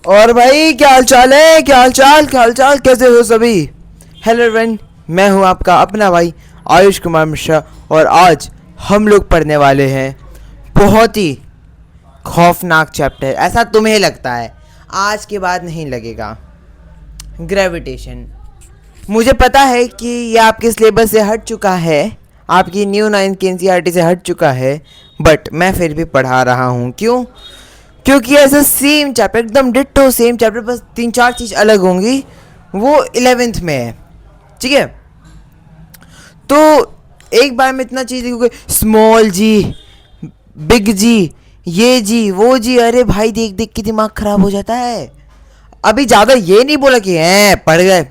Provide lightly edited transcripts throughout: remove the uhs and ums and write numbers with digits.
और भाई क्या हाल चाल है? क्या हाल चाल कैसे हो सभी? हेलो एवरीवन, मैं हूं आपका अपना भाई आयुष कुमार मिश्रा। और आज हम लोग पढ़ने वाले हैं बहुत ही खौफनाक चैप्टर। ऐसा तुम्हें लगता है, आज के बाद नहीं लगेगा। ग्रेविटेशन। मुझे पता है कि ये आपके सिलेबस से हट चुका है, आपकी न्यू 9 की एनसीईआरटी से हट चुका है, बट मैं फिर भी पढ़ा रहा हूँ। क्यों? क्योंकि ऐसा सेम चैप्टर, एकदम डिट्टो सेम चैप्टर, बस 3-4 चीज़ अलग होंगी। वो 11th में है, ठीक है? तो एक बार में इतना चीज़ लिखोगे, स्मॉल जी, बिग जी, ये जी, वो जी, अरे भाई देख देख के दिमाग खराब हो जाता है। अभी ज़्यादा ये नहीं बोला कि हैं पढ़ गए,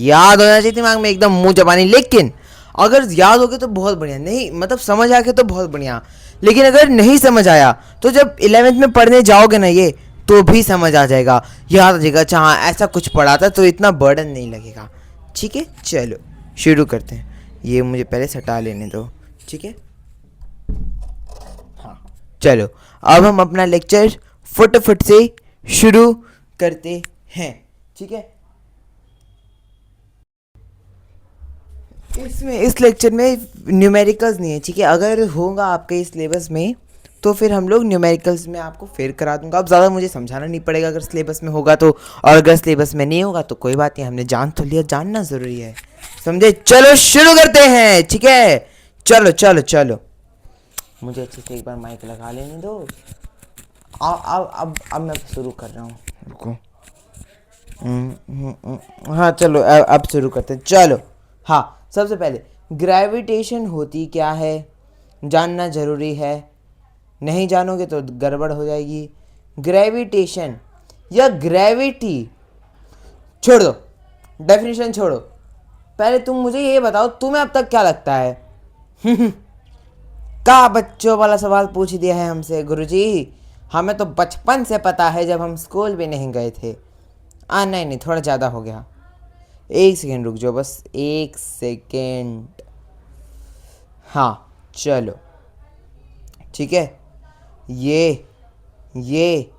याद होना चाहिए दिमाग में, एकदम मुंह जबानी। लेकिन अगर याद हो गया तो बहुत बढ़िया, नहीं मतलब समझ आ गया तो बहुत बढ़िया। लेकिन अगर नहीं समझ आया तो जब 11th में पढ़ने जाओगे ना ये, तो भी समझ आ जाएगा, याद आ जाएगा। अच्छा हाँ, ऐसा कुछ पढ़ा था, तो इतना बर्डन नहीं लगेगा। ठीक है, चलो शुरू करते हैं। ये मुझे पहले सटा लेने दो, ठीक है? हाँ, चलो अब हम अपना लेक्चर फटाफट से शुरू करते हैं, ठीक है? इसमें इस लेक्चर में न्यूमेरिकल्स नहीं है, ठीक है? अगर होगा आपके इस सिलेबस में तो फिर हम लोग न्यूमेरिकल्स में आपको फिर करा दूंगा। अब ज़्यादा मुझे समझाना नहीं पड़ेगा अगर सिलेबस में होगा तो। और अगर सिलेबस में नहीं होगा तो कोई बात नहीं, हमने जान तो लिया, जानना ज़रूरी है, समझे? चलो शुरू करते हैं, ठीक है? चलो चलो चलो, मुझे अच्छे से एक बार माइक लगा लेने दो। अब मैं शुरू कर रहा हूँ, रुको। हाँ चलो, अब शुरू करते हैं, चलो। हाँ, सबसे पहले ग्रेविटेशन होती क्या है जानना ज़रूरी है, नहीं जानोगे तो गड़बड़ हो जाएगी। ग्रेविटेशन या ग्रेविटी छोड़ दो, डेफिनेशन छोड़ो। पहले तुम मुझे ये बताओ, तुम्हें अब तक क्या लगता है? का बच्चों वाला सवाल पूछ दिया है हमसे गुरुजी। हमें तो बचपन से पता है, जब हम स्कूल भी नहीं गए थे। नहीं नहीं, थोड़ा ज़्यादा हो गया। एक सेकेंड रुक जाओ, बस एक सेकेंड। हाँ चलो, ठीक है। ये ये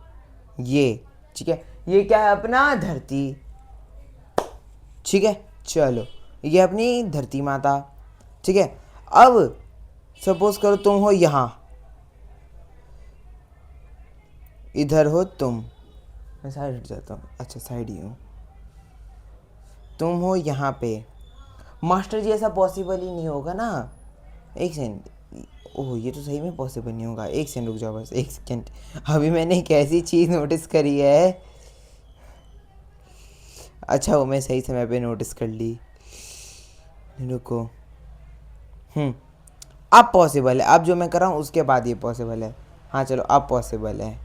ये ठीक है, ये क्या है? अपना धरती, ठीक है? चलो, ये अपनी धरती माता, ठीक है? अब सपोज करो तुम हो यहाँ, इधर हो तुम। मैं साइड हट जाता हूँ, अच्छा साइड ही हूँ। तुम हो यहाँ पे। मास्टर जी ऐसा पॉसिबल ही नहीं होगा ना। एक सेकंड, ओह ये तो सही में पॉसिबल नहीं होगा। एक सेकंड रुक जाओ, बस एक सेकंड। अभी मैंने एक ऐसी चीज़ नोटिस करी है, अच्छा वो मैं सही समय पे नोटिस कर ली। रुको, अब पॉसिबल है। अब जो मैं कर रहा हूँ उसके बाद ये पॉसिबल है। हाँ चलो, अब पॉसिबल है।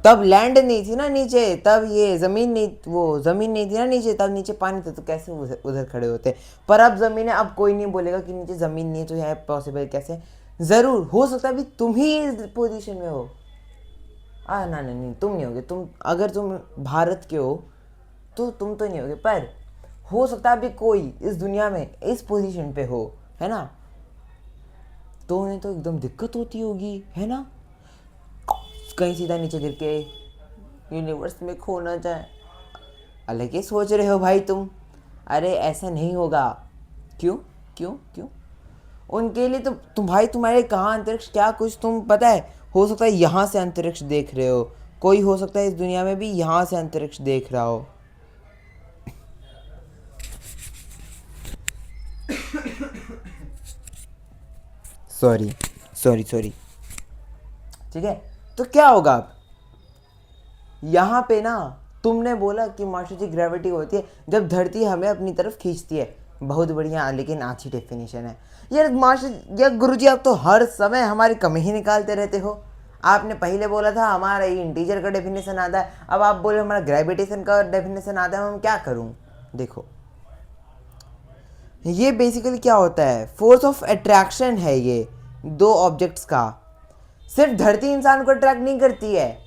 तब लैंड नहीं थी ना नीचे, तब ये ज़मीन नहीं, वो ज़मीन नहीं थी ना नीचे, तब नीचे पानी था, तो कैसे उधर उधर खड़े होते? पर अब ज़मीन है, अब कोई नहीं बोलेगा कि नीचे ज़मीन नहीं है, तो यहाँ पॉसिबल कैसे? ज़रूर हो सकता है अभी तुम ही इस पोजीशन में हो। ना नहीं नहीं, तुम नहीं होगे। तुम अगर तुम भारत के हो तो तुम तो नहीं होगे, पर हो सकता है अभी कोई इस दुनिया में इस पोजीशन पे हो, है ना? तो उन्हें तो एकदम दिक्कत होती होगी, है ना? कहीं सीधा नीचे गिर के यूनिवर्स में खो ना जाए। अलग ही सोच रहे हो भाई तुम। अरे ऐसा नहीं होगा। क्यों क्यों क्यों? उनके लिए तो तुम भाई, तुम्हारे कहाँ अंतरिक्ष क्या कुछ तुम पता है? हो सकता है यहाँ से अंतरिक्ष देख रहे हो, कोई हो सकता है इस दुनिया में भी यहाँ से अंतरिक्ष देख रहा हो। सॉरी सॉरी सॉरी, ठीक है? तो क्या होगा अब यहाँ पे ना? तुमने बोला कि मास्टर जी ग्रेविटी होती है जब धरती हमें अपनी तरफ खींचती है। बहुत बढ़िया, लेकिन अच्छी डेफिनेशन है यार मास्टर या गुरुजी। आप तो हर समय हमारी कमी ही निकालते रहते हो। आपने पहले बोला था हमारा ये इंटीजर का डेफिनेशन आता है, अब आप बोले हमारा ग्रेविटेशन का डेफिनेशन आता है। हम क्या करूँ? देखो, ये बेसिकली क्या होता है? फोर्स ऑफ अट्रैक्शन है ये दो ऑब्जेक्ट्स का। सिर्फ धरती इंसान को अट्रैक्ट नहीं करती है।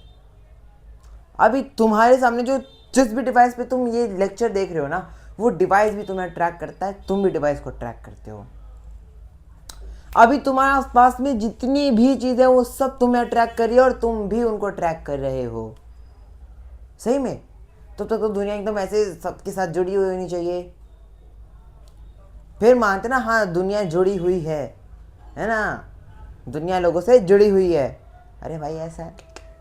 अभी तुम्हारे सामने जो जिस भी डिवाइस पे तुम ये लेक्चर देख रहे हो ना, वो डिवाइस भी तुम्हें अट्रैक्ट करता है, तुम भी डिवाइस को अट्रैक्ट करते हो। अभी तुम्हारे आसपास में जितनी भी चीज़ें वो सब तुम्हें अट्रैक्ट कर रही है और तुम भी उनको अट्रैक्ट कर रहे हो। सही में, तब तक तो दुनिया एकदम ऐसे सबके साथ जुड़ी हुई होनी चाहिए, फिर मानते ना हाँ दुनिया जुड़ी हुई है ना, दुनिया लोगों से जुड़ी हुई है। अरे भाई ऐसा है,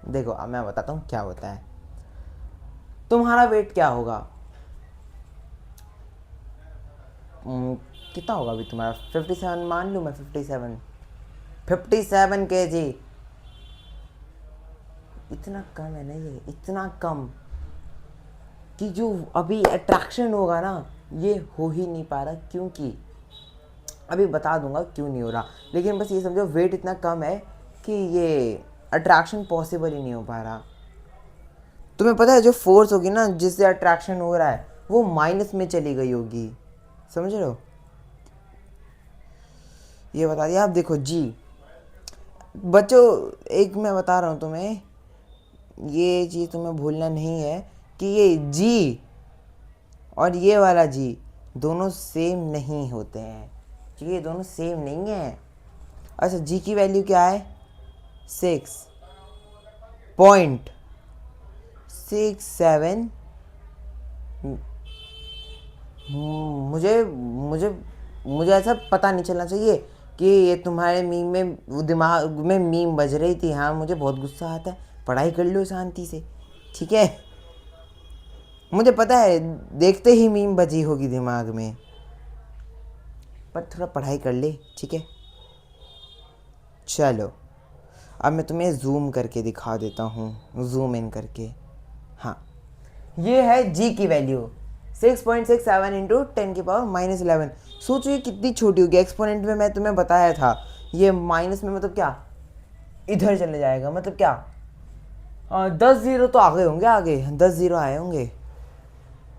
देखो अब मैं बताता हूँ क्या होता है। तुम्हारा वेट क्या होगा, कितना होगा अभी तुम्हारा? 57 मान लूँ मैं, 57 kg। इतना कम है ना ये, इतना कम कि जो अभी अट्रैक्शन होगा ना ये हो ही नहीं पा रहा, क्योंकि अभी बता दूंगा क्यों नहीं हो रहा, लेकिन बस ये समझो वेट इतना कम है कि ये अट्रैक्शन पॉसिबल ही नहीं हो पा रहा। तुम्हें पता है जो फोर्स होगी ना जिससे अट्रैक्शन हो रहा है वो माइनस में चली गई होगी, समझ रहे हो? ये बता दिया। आप देखो जी बच्चों, एक मैं बता रहा हूँ तुम्हें, ये चीज़ तुम्हें भूलना नहीं है कि ये जी और ये वाला जी दोनों सेम नहीं होते हैं, ठीक है? ये दोनों सेम नहीं है। अच्छा जी की वैल्यू क्या है? 6.67। मुझे मुझे मुझे ऐसा पता नहीं चलना चाहिए कि ये तुम्हारे मीम में दिमाग में मीम बज रही थी। हाँ मुझे बहुत गुस्सा आता है, पढ़ाई कर लो शांति से, ठीक है? मुझे पता है देखते ही मीम बजी होगी दिमाग में, पर थोड़ा पढ़ाई कर ले, ठीक है? चलो अब मैं तुम्हें जूम करके दिखा देता हूँ, जूम इन करके। हाँ ये है जी की वैल्यू 6.67 इंटू 10⁻⁻11। सोचो ये कितनी छोटी होगी। एक्सपोनेंट में मैं तुम्हें बताया था ये माइनस में मतलब क्या इधर चले जाएगा, मतलब क्या 10 जीरो तो आगे होंगे, आगे 10 जीरो आए होंगे।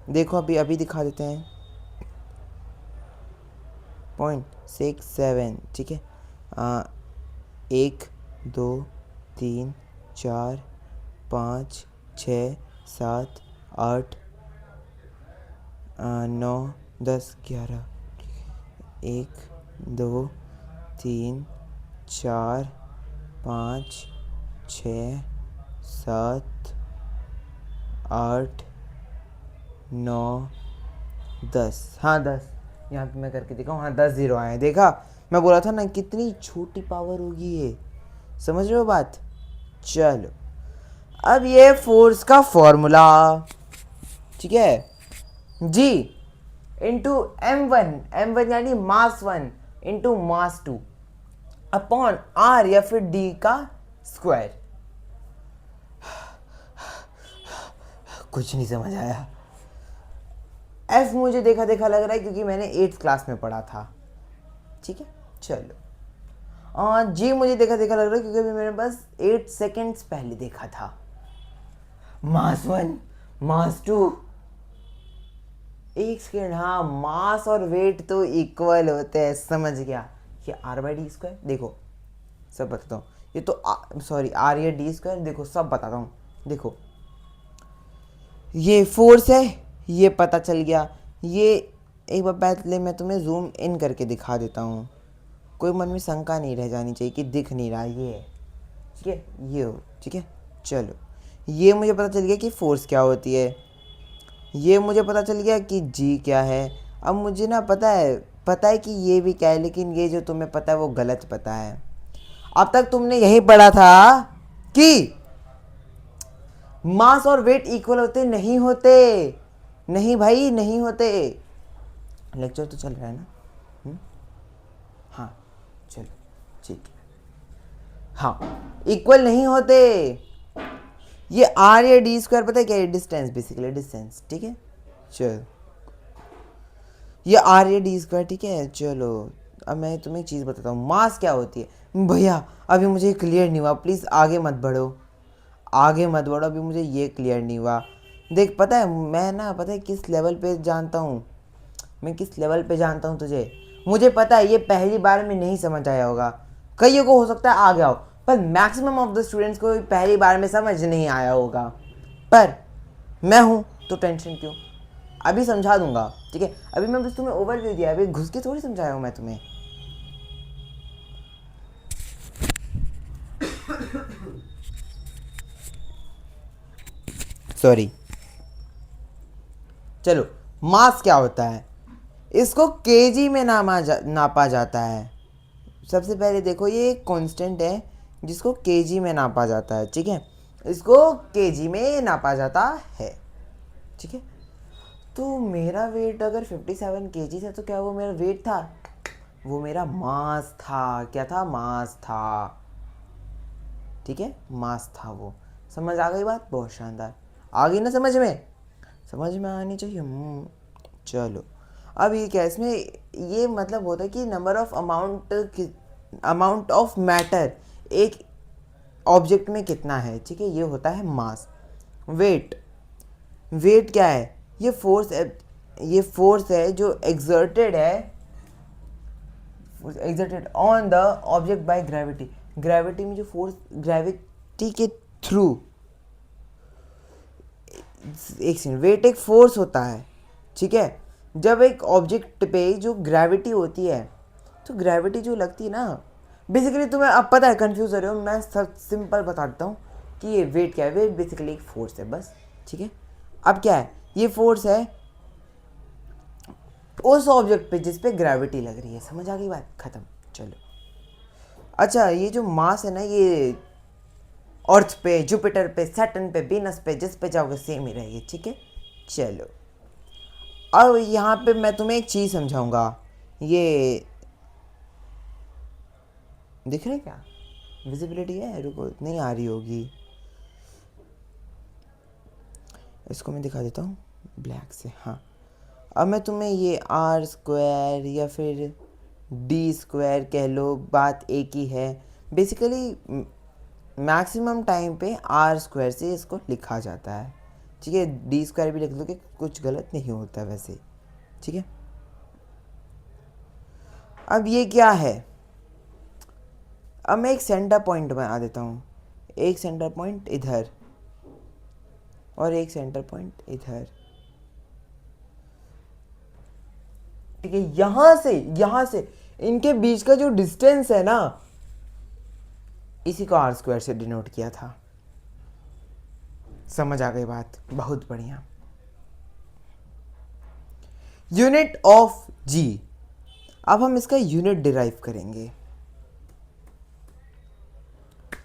देखो अभी अभी दिखा देते हैं 0.67, ठीक है? 1 2 3 4 5 6 7 8 9 10 11। 1 2 3 4 5 6 7 8 9 10। हाँ 10, यहाँ पे मैं करके दिखाऊँ। हाँ 10 जीरो आए, देखा? मैं बोला था ना कितनी छोटी पावर होगी ये, समझ रहे हो बात? चलो अब ये फोर्स का फॉर्मूला, ठीक है? जी इंटू m1 यानी मास 1 इंटू मास 2 अपॉन r या फिर d का स्क्वायर। कुछ नहीं समझ आया। एफ मुझे देखा देखा लग रहा है क्योंकि मैंने 8th क्लास में पढ़ा था, ठीक है? चलो और जी मुझे देखा देखा लग रहा है क्योंकि अभी मैंने बस 8 सेकेंड्स पहले देखा था। मास 1 मास 2 एक सेकेंड, हाँ मास और वेट तो इक्वल होते हैं, समझ गया? ये r/d², देखो सब बताता हूँ। ये तो सॉरी r या d², देखो सब बताता हूँ। देखो ये फोर्स है, ये पता चल गया। ये एक बार पहले मैं तुम्हें जूम इन करके दिखा देता हूँ, कोई मन में शंका नहीं रह जानी चाहिए कि दिख नहीं रहा। ये है, ठीक है? ये हो, ठीक है? चलो ये मुझे पता चल गया कि फोर्स क्या होती है, ये मुझे पता चल गया कि जी क्या है। अब मुझे ना पता है कि ये भी क्या है, लेकिन ये जो तुम्हें पता है वो गलत पता है। अब तक तुमने यही पढ़ा था कि मास और वेट इक्वल होते नहीं होते। नहीं भाई नहीं होते। लेक्चर तो चल रहा है ना? हाँ चलो ठीक है। हाँ इक्वल नहीं होते। ये r या d² पता है क्या है? डिस्टेंस, बेसिकली डिस्टेंस, ठीक है? चलो ये r या d², ठीक है? चलो अब मैं तुम्हें एक चीज़ बताता हूँ, मास क्या होती है। भैया अभी मुझे क्लियर नहीं हुआ, प्लीज़ आगे मत बढ़ो, आगे मत बढ़ो, अभी मुझे ये क्लियर नहीं हुआ। देख पता है मैं ना, पता है किस लेवल पे जानता हूँ मैं, किस लेवल पे जानता हूँ तुझे? मुझे पता है ये पहली बार में नहीं समझ आया होगा, कईयों को हो सकता है आ गया हो, पर मैक्सिमम ऑफ द स्टूडेंट्स को पहली बार में समझ नहीं आया होगा। पर मैं हूँ तो टेंशन क्यों, अभी समझा दूंगा, ठीक है? अभी मैं बस तुम्हें ओवरव्यू दिया, अभी घुस के थोड़ी समझाया हूँ मैं तुम्हें। सॉरी। चलो, मास क्या होता है? इसको केजी में नापा जाता है। सबसे पहले देखो, ये एक कांस्टेंट है जिसको केजी में नापा जाता है, ठीक है। इसको केजी में नापा जाता है, ठीक है। तो मेरा वेट अगर 57 केजी था, तो क्या वो मेरा वेट था? वो मेरा मास था। क्या था? मास था, ठीक है, मास था वो। समझ आ गई बात? बहुत शानदार। आ गई ना समझ में? समझ में आनी चाहिए। चलो, अब ये क्या, इसमें ये मतलब होता है कि number of amount of matter एक ऑब्जेक्ट में कितना है, ठीक है, ये होता है मास। वेट, वेट क्या है? ये फोर्स है जो exerted on the object by gravity. Gravity में जो फोर्स, ग्रेविटी के थ्रू, एक सेकंड, वेट एक फोर्स होता है, ठीक है। जब एक ऑब्जेक्ट पे जो ग्रेविटी होती है, तो ग्रेविटी जो लगती है ना, बेसिकली तुम्हें अब पता है, कंफ्यूज हो रहे हो, मैं सब सिंपल बता देता हूँ कि ये वेट क्या है। वेट बेसिकली एक फोर्स है बस, ठीक है। अब क्या है? ये फोर्स है उस ऑब्जेक्ट पे जिस पे ग्रेविटी लग रही है। समझ आ गई बात? खत्म। चलो, अच्छा, ये जो मास है ना, ये अर्थ पे, जुपिटर पे, सैटर्न पे, वीनस पे, जिस पे जाओगे सेम ही रहेगी, ठीक है। चलो, अब यहाँ पे मैं तुम्हें एक चीज़ समझाऊंगा। ये दिख रहा है क्या? विजिबिलिटी है? रुको, नहीं आ रही होगी, इसको मैं दिखा देता हूँ ब्लैक से। हाँ, अब मैं तुम्हें ये आर स्क्वायर या फिर डी स्क्वायर कह लो, बात एक ही है। बेसिकली मैक्सिमम टाइम पे आर स्क्वायर से इसको लिखा जाता है, ठीक है। डी स्क्वायर भी लिख लो कि कुछ गलत नहीं होता वैसे, ठीक है। अब ये क्या है? अब मैं एक सेंटर पॉइंट बना देता हूँ। एक सेंटर पॉइंट इधर और एक सेंटर पॉइंट इधर, ठीक है। यहाँ से इनके बीच का जो डिस्टेंस है ना, इसी को आर स्क्वायर से डिनोट किया था। समझ आ गई बात? बहुत बढ़िया। यूनिट ऑफ जी, अब हम इसका यूनिट डिराइव करेंगे।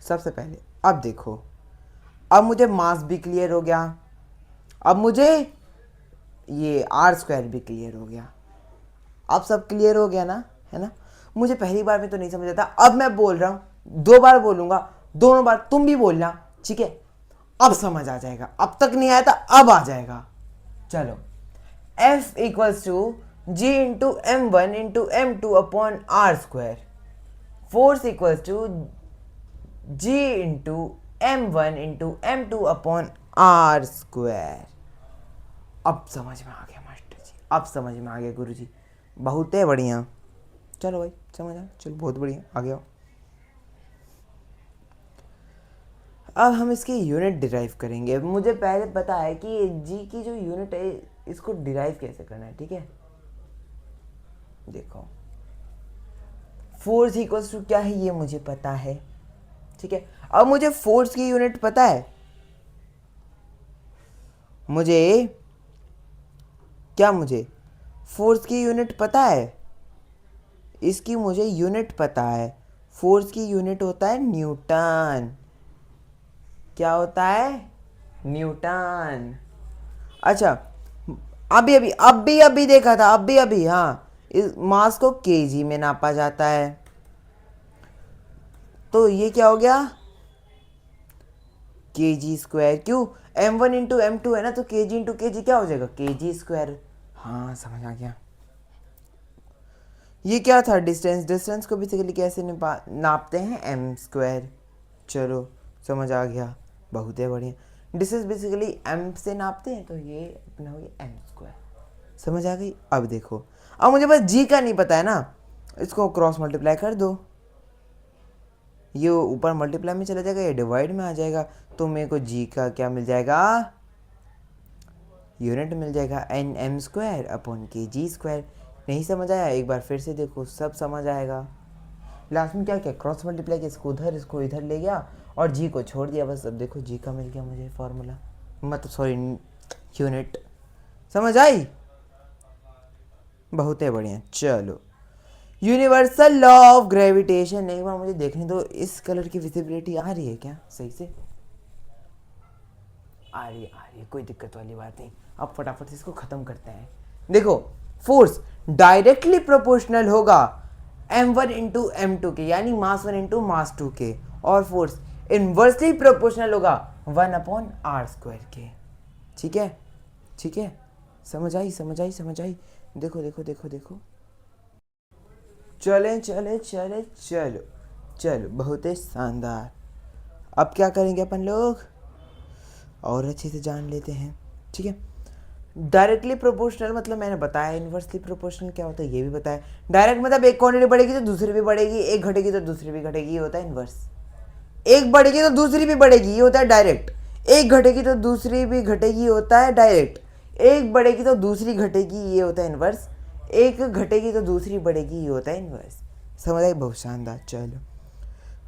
सबसे पहले अब देखो, अब मुझे मास भी क्लियर हो गया, अब मुझे ये आर स्क्वायर भी क्लियर हो गया। अब सब क्लियर हो गया ना, है ना? मुझे पहली बार में तो नहीं समझ आता, अब मैं बोल रहा हूँ, 2 बार बोलूंगा, दोनों बार तुम भी बोलना, ठीक है। अब समझ आ जाएगा, अब तक नहीं आया था, अब आ जाएगा। चलो, F equals to G into M1 into M2 upon R square, force equals to G into M1 into M2 upon R square. अब समझ में आ गया मास्टर जी, अब समझ में आ गया गुरु जी, बहुत है बढ़िया। चलो भाई, समझ आ, चलो बहुत बढ़िया, आ गया। अब हम इसकी यूनिट डिराइव करेंगे। मुझे पहले पता है कि जी की जो यूनिट है, इसको डिराइव कैसे करना है, ठीक है। देखो, फोर्स इक्वल्स टू क्या है, ये मुझे पता है, ठीक है। अब मुझे फोर्स की यूनिट पता है, मुझे फोर्स की यूनिट पता है, इसकी मुझे यूनिट पता है। फोर्स की यूनिट होता है न्यूटन। क्या होता है? न्यूटन। अच्छा, अभी देखा था, अभी हाँ, इस मास को केजी में नापा जाता है। तो ये क्या हो गया? KG square. क्यों? M1 इंटू M2 है ना, तो केजी इंटू केजी क्या हो जाएगा? KG square. हाँ, समझ आ गया। ये क्या था? डिस्टेंस को बेसिकली कैसे नापते हैं? M square. चलो, समझ आ गया, बहुत है बढ़िया। डिस्टेंस बेसिकली एम से नापते हैं, तो ये अपना हो गया एम स्क्वायर। समझ आ गई? अब देखो, अब मुझे बस जी का नहीं पता है ना, इसको क्रॉस मल्टीप्लाई कर दो, ये ऊपर मल्टीप्लाई में चला जाएगा, ये डिवाइड में आ जाएगा, तो मेरे को जी का क्या मिल जाएगा? यूनिट मिल जाएगा, एन एम स्क्वायर अपॉन के जी स्क्वायर। नहीं समझ आया? एक बार फिर से देखो, सब समझ आएगा। लास्ट में क्या किया? क्रॉस मल्टीप्लाई किया, इसको उधर, इसको इधर ले गया और जी को छोड़ दिया, बस। अब देखो, जी का मिल गया मुझे फॉर्मूला। मतलब सॉरी यूनिट। समझ आई? बहुत ही बढ़िया। चलो, यूनिवर्सल लॉ ऑफ ग्रेविटेशन, एक बार मुझे देखने दो, इस कलर की विजिबिलिटी आ रही है क्या सही से? आ रही है, कोई दिक्कत वाली बात नहीं। अब फटाफट से इसको खत्म करते हैं। देखो, फोर्स डायरेक्टली प्रोपोर्शनल होगा m1 इंटू m2 के, यानी मास 1 इंटू मास 2 के, और फोर्स इनवर्सली प्रोपोर्शनल होगा 1/r² के। ठीक है, ठीक है, समझ आई, समझ आई, समझ आई। देखो देखो देखो देखो, चले चले चले, चलो चलो, बहुत ही शानदार। अब क्या करेंगे अपन लोग, और अच्छे से जान लेते हैं। ठीक है, डायरेक्टली प्रोपोर्शनल मतलब मैंने बताया, इनवर्सली प्रोपोर्शनल क्या होता है ये भी बताया। डायरेक्ट मतलब एक क्वांटिटी बढ़ेगी तो दूसरी भी बढ़ेगी, एक घटेगी तो दूसरी भी घटेगी, ये होता है इनवर्स। एक बढ़ेगी तो दूसरी भी बढ़ेगी, ये होता है डायरेक्ट। एक घटेगी तो दूसरी भी घटेगी, होता है डायरेक्ट। एक बढ़ेगी तो दूसरी घटेगी, ये होता है इनवर्स। एक घटेगी तो दूसरी बढ़ेगी, ये होता है इनवर्स। समझ आई? बहुत शानदार। चलो,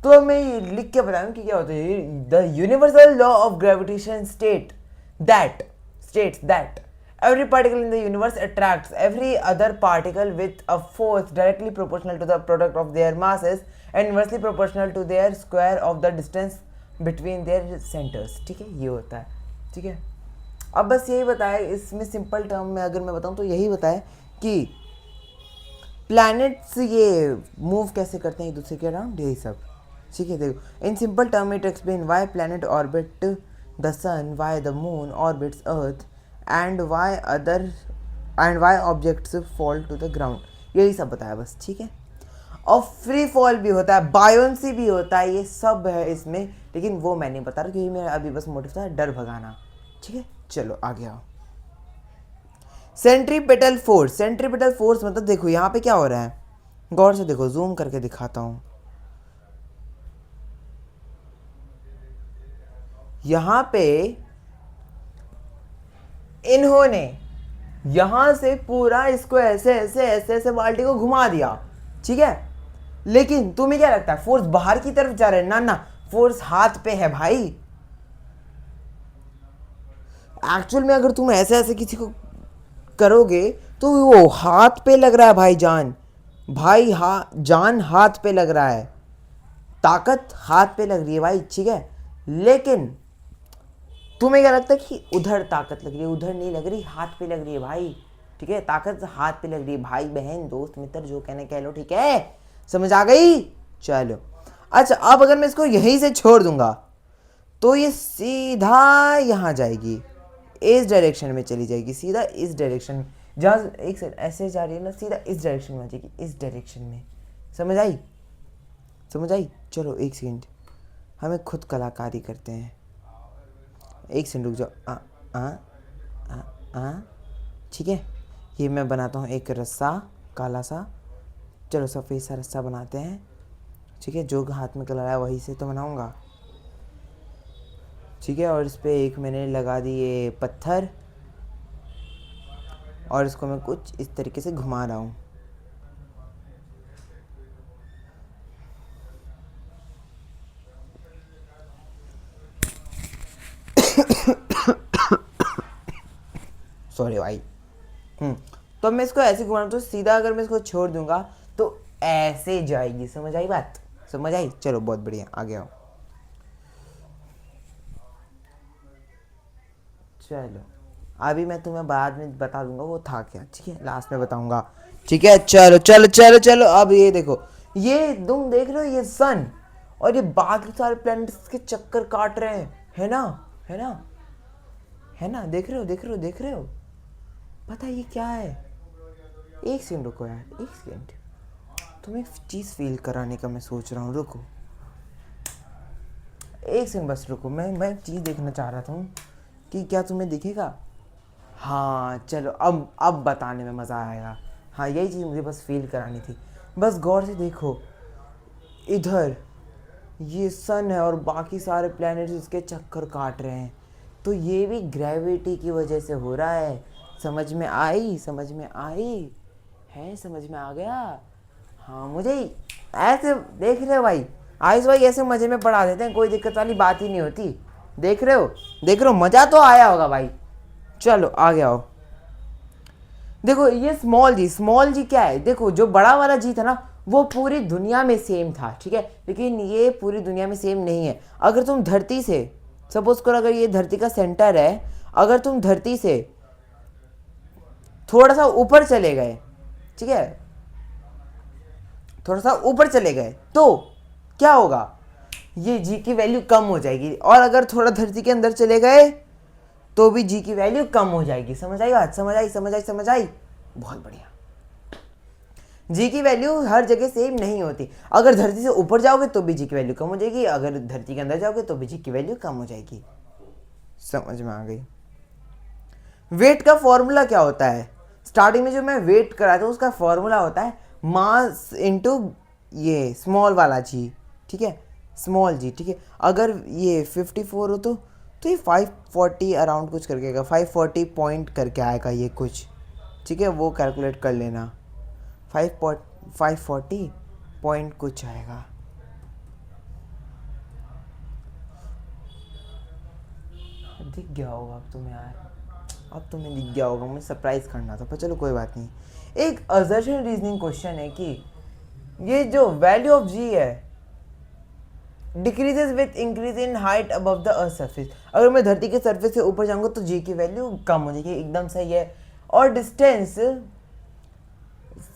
तो मैं ये लिख के बताऊं कि क्या होता है। The universal law of gravitation states that every particle in the universe attracts every other particle with a force directly proportional to the product of their masses and inversely proportional to their square of the distance between their centers। ठीक है, ये होता है। ठीक है, अब बस यही बताया इसमें, सिंपल टर्म में अगर मैं बताऊं तो यही बताया कि प्लैनेट्स ये मूव कैसे करते हैं एक दूसरे के अराउंड, यही सब। ठीक है, देखो, in simple term it explain why planet orbit the sun, why the moon orbits earth, and why objects fall to the ground, यही सब बताया बस। ठीक है, और फ्री फॉल भी होता है, बायोन्सी भी होता है, ये सब है इसमें, लेकिन वो मैं नहीं बता रहा क्योंकि मेरा अभी बस मोटिव था डर भगाना। ठीक है, चलो आगे आओ। सेंट्रीपिटल फोर्स, सेंट्रीपिटल फोर्स मतलब देखो यहाँ पे क्या हो रहा है, गौर से देखो, जूम करके दिखाता हूँ। यहाँ पे इन्होंने यहाँ से पूरा इसको ऐसे ऐसे ऐसे ऐसे बाल्टी को घुमा दिया। ठीक है, लेकिन तुम्हें क्या लगता है फोर्स बाहर की तरफ जा रहा है? ना ना, फोर्स हाथ पे है भाई। एक्चुअल में अगर तुम ऐसे ऐसे किसी को करोगे तो वो हाथ पे लग रहा है भाई, जान भाई, जान हाथ पे लग रहा है, ताकत हाथ पे लग रही है भाई। ठीक है, लेकिन तुम्हें क्या लगता है कि उधर ताकत लग रही है? उधर नहीं लग रही, हाथ पे लग रही है भाई। ठीक है, ताकत हाथ पे लग रही है, भाई बहन दोस्त मित्र जो कहने कह लो। ठीक है, समझ आ गई? चलो, अच्छा, अब अगर मैं इसको यहीं से छोड़ दूंगा तो ये सीधा यहाँ जाएगी, इस डायरेक्शन में चली जाएगी, सीधा इस डायरेक्शन में। जहाँ एक सेकंड ऐसे जा रही है ना, सीधा इस डायरेक्शन में आ जाएगी, इस डायरेक्शन में। समझ आई? समझ आई? चलो एक सेकंड, हमें खुद कलाकारी करते हैं। एक सेकंड रुक जाओ। ठीक है, ये मैं बनाता हूँ एक रस्सा काला सा। चलो सफ़ेद सा रस्सा बनाते हैं। ठीक है, जो हाथ में कलर आया वही से तो बनाऊँगा। ठीक है, और इस पर एक मैंने लगा दिए पत्थर, और इसको मैं कुछ इस तरीके से घुमा रहा हूँ। सॉरी भाई। तो मैं इसको ऐसे घुमा रहा हूँ, तो सीधा अगर मैं इसको छोड़ दूंगा तो ऐसे जाएगी। समझ आई बात? समझ आई? चलो बहुत बढ़िया, आगे आओ। चलो, अभी मैं तुम्हें बाद में बता दूंगा वो था क्या। ठीक है, लास्ट में बताऊंगा। ठीक है, चलो चलो चलो चलो, अब ये देखो, ये तुम देख रहे हो, ये सन और ये बाकी सारे प्लैनेट्स के चक्कर काट रहे हैं, है ना? है ना? है ना? देख रहे हो, देख रहे हो, देख रहे हो? पता है ये क्या है? एक सेकंड रुको यार, एक सेकंड, तुम्हें एक चीज़ फील कराने का मैं सोच रहा हूँ। रुको एक सेकंड, बस रुको, मैं चीज़ देखना चाह रहा था कि क्या तुम्हें दिखेगा। हाँ चलो, अब बताने में मज़ा आएगा। हाँ, यही चीज़ मुझे बस फील करानी थी। बस गौर से देखो, इधर ये सन है और बाकी सारे प्लैनेट्स इसके चक्कर काट रहे हैं, तो ये भी ग्रेविटी की वजह से हो रहा है। समझ में आई? समझ में आई है? समझ में आ गया? हाँ, मुझे ऐसे देख रहे हो भाई, आयुष भाई ऐसे मज़े में पढ़ा देते हैं, कोई दिक्कत वाली बात ही नहीं होती। देख रहे हो, देख रहे हो, मजा तो आया होगा भाई। चलो आगे आओ। देखो ये स्मॉल जी क्या है, देखो जो बड़ा वाला जी था ना वो पूरी दुनिया में सेम था, ठीक है, लेकिन ये पूरी दुनिया में सेम नहीं है। अगर तुम धरती से, सपोज करो अगर ये धरती का सेंटर है, अगर तुम धरती से थोड़ा सा ऊपर चले गए, ठीक है, थोड़ा सा ऊपर चले गए तो क्या होगा, ये जी की वैल्यू कम हो जाएगी। और अगर थोड़ा धरती के अंदर चले गए तो भी जी की वैल्यू कम हो जाएगी। समझ आई बात? समझ आई। बहुत बढ़िया। जी की वैल्यू हर जगह सेम नहीं होती। अगर धरती से ऊपर जाओगे तो भी जी की वैल्यू कम हो जाएगी, अगर धरती के अंदर जाओगे तो भी जी की वैल्यू कम हो जाएगी। समझ में आ गई? वेट का फॉर्मूला क्या होता है? स्टार्टिंग में जो मैं वेट कराया था उसका फॉर्मूला होता है मास इनटू ये स्मॉल वाला जी, ठीक है, स्मॉल जी, ठीक है। अगर ये 54 हो तो ये 540 अराउंड कुछ करके आएगा, 540 पॉइंट करके आएगा ये कुछ, ठीक है, वो कैलकुलेट कर लेना। 540 पॉइंट कुछ आएगा। दिख गया होगा अब तुम्हें यार, अब तुम्हें दिख गया होगा, मुझे सरप्राइज करना था, पर चलो कोई बात नहीं। एक असर्शन रीजनिंग क्वेश्चन है कि ये जो वैल्यू ऑफ जी है decreases with increase in height above the earth surface. अगर मैं धरती के सरफेस से ऊपर जाऊंगा तो जी की वैल्यू कम हो जाएगी, एकदम सही है। और distance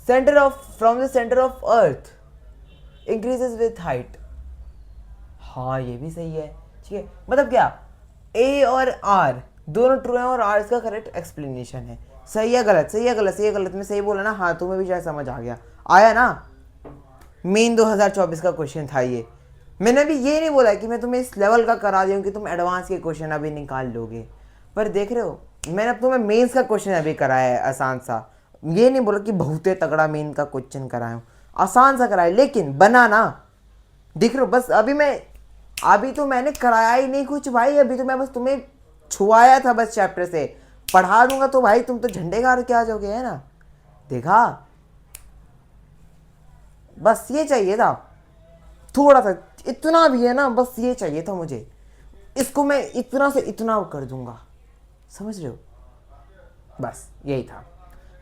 centre of from the centre of earth increases with height. हाँ ये भी सही है, ठीक है। मतलब क्या, ए और आर दोनों ट्रू है और आर इसका करेक्ट एक्सप्लेनेशन है। सही है गलत, सही है गलत, सही है गलत, मैं सही बोला ना? हाँ तुम्हें भी शायद समझ आ गया, आया ना? मेन 2024 का क्वेश्चन था ये। मैंने अभी ये नहीं बोला कि मैं तुम्हें इस लेवल का करा दूँ कि तुम एडवांस के क्वेश्चन अभी निकाल लोगे, पर देख रहे हो मैंने अब तुम्हें मेंस का क्वेश्चन अभी कराया है आसान सा। ये नहीं बोला कि बहुत तगड़ा मेन का क्वेश्चन कराया हूँ, आसान सा कराया, लेकिन बना ना, दिख रहे हो? बस अभी तो मैंने कराया ही नहीं कुछ भाई, अभी तो मैं बस तुम्हें छुआया था बस चैप्टर से। पढ़ा दूंगा तो भाई तुम तो झंडे गाड़ के आ जाओगे, है ना? देखा, बस ये चाहिए था, थोड़ा सा, इतना भी है ना, बस ये चाहिए था मुझे। इसको मैं इतना से इतना कर दूंगा, समझ रहे हो? बस यही था,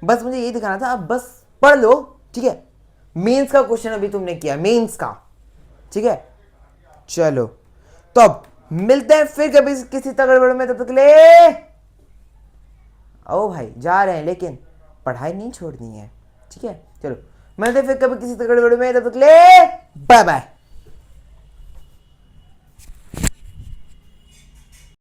बस मुझे यही दिखाना था। अब बस पढ़ लो, ठीक है। मेंस का क्वेश्चन अभी तुमने किया, मेंस का, ठीक है। चलो तो अब मिलते हैं फिर कभी किसी तगड़बड़ में, तब तक ले ओ भाई जा रहे हैं, लेकिन पढ़ाई नहीं छोड़नी है, ठीक है। चलो मिलते हैं फिर कभी किसी तगड़बड़ में, तब तक ले बाय बाय।